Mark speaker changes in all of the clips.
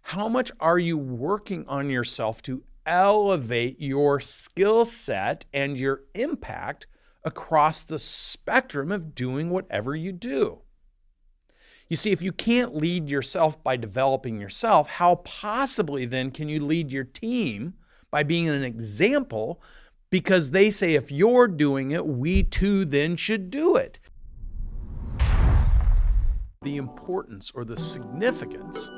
Speaker 1: How much are you working on yourself to elevate your skill set and your impact across the spectrum of doing whatever you do? You see, if you can't lead yourself by developing yourself, how possibly then can you lead your team by being an example? Because they say, if you're doing it, we too then should do it. The importance or the significance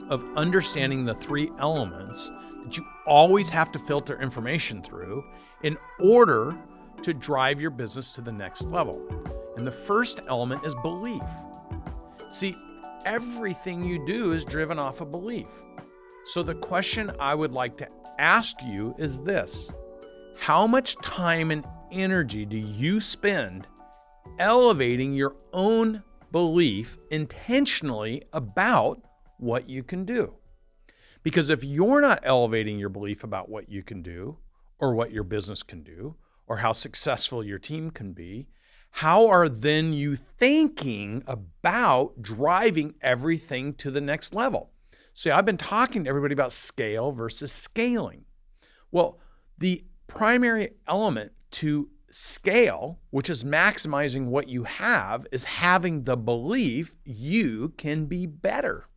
Speaker 1: of understanding the three elements that you always have to filter information through in order to drive your business to the next level. And the first element is belief. See, everything you do is driven off of belief. So the question I would like to ask you is this: how much time and energy do you spend elevating your own belief intentionally about what you can do? Because if you're not elevating your belief about what you can do, or what your business can do, or how successful your team can be, how are then you thinking about driving everything to the next level? See, I've been talking to everybody about scale versus scaling. Well, the primary element to scale, which is maximizing what you have, is having the belief you can be better.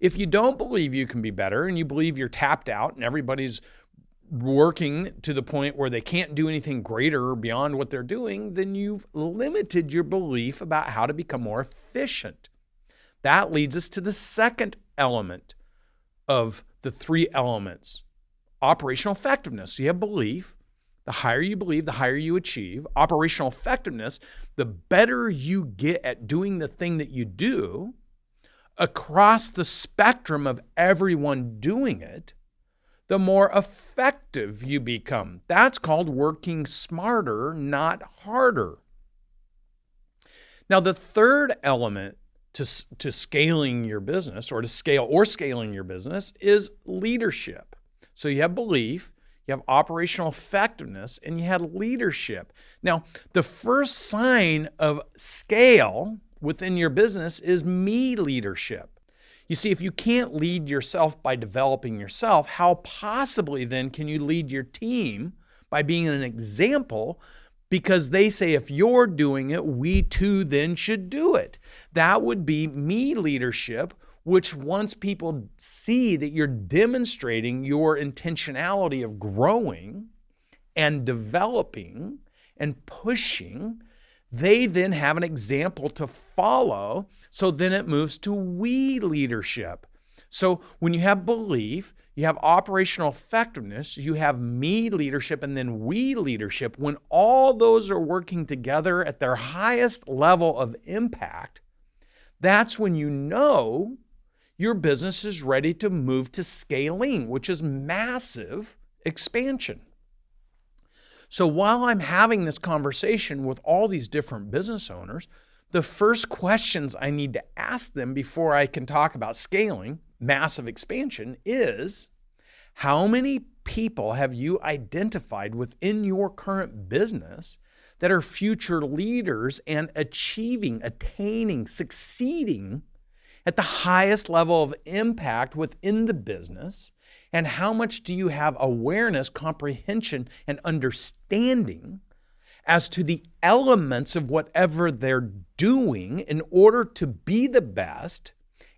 Speaker 1: If you don't believe you can be better and you believe you're tapped out and everybody's working to the point where they can't do anything greater or beyond what they're doing, then you've limited your belief about how to become more efficient. That leads us to the second element of the three elements: operational effectiveness. So you have belief. The higher you believe, the higher you achieve. Operational effectiveness, the better you get at doing the thing that you do across the spectrum of everyone doing it, the more effective you become. That's called working smarter, not harder. Now, the third element to scaling your business, or scaling your business, is leadership. So you have belief, you have operational effectiveness, and you have leadership. Now, the first sign of scale within your business is me leadership. You see, if you can't lead yourself by developing yourself, how possibly then can you lead your team by being an example? Because they say, if you're doing it, we too then should do it. That would be me leadership, which once people see that you're demonstrating your intentionality of growing and developing and pushing, they then have an example to follow. So then it moves to we leadership. So when you have belief, you have operational effectiveness, you have me leadership, and then we leadership. When all those are working together at their highest level of impact, that's when you know your business is ready to move to scaling, which is massive expansion. So while I'm having this conversation with all these different business owners, the first questions I need to ask them before I can talk about scaling, massive expansion, is: how many people have you identified within your current business that are future leaders and achieving, attaining, succeeding at the highest level of impact within the business? And how much do you have awareness, comprehension, and understanding as to the elements of whatever they're doing in order to be the best?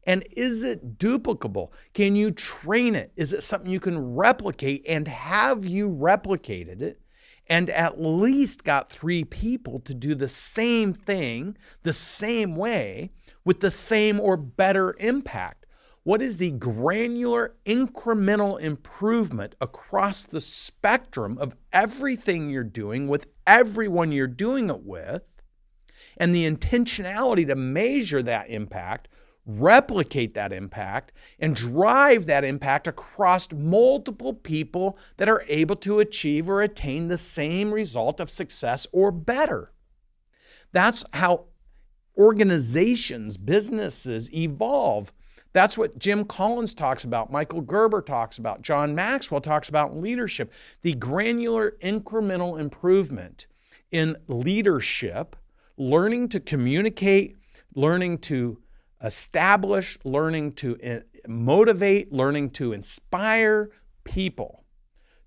Speaker 1: And is it duplicable? Can you train it? Is it something you can replicate? And have you replicated it and at least got 3 people to do the same thing the same way with the same or better impact? What is the granular incremental improvement across the spectrum of everything you're doing with everyone you're doing it with, and the intentionality to measure that impact, replicate that impact, and drive that impact across multiple people that are able to achieve or attain the same result of success or better? That's how organizations, businesses evolve. That's what Jim Collins talks about, Michael Gerber talks about, John Maxwell talks about in leadership. The granular incremental improvement in leadership, learning to communicate, learning to establish, learning to motivate, learning to inspire people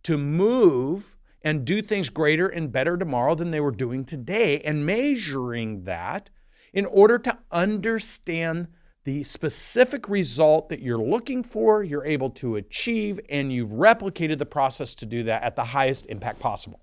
Speaker 1: to move and do things greater and better tomorrow than they were doing today, and measuring that in order to understand the specific result that you're looking for, you're able to achieve, and you've replicated the process to do that at the highest impact possible.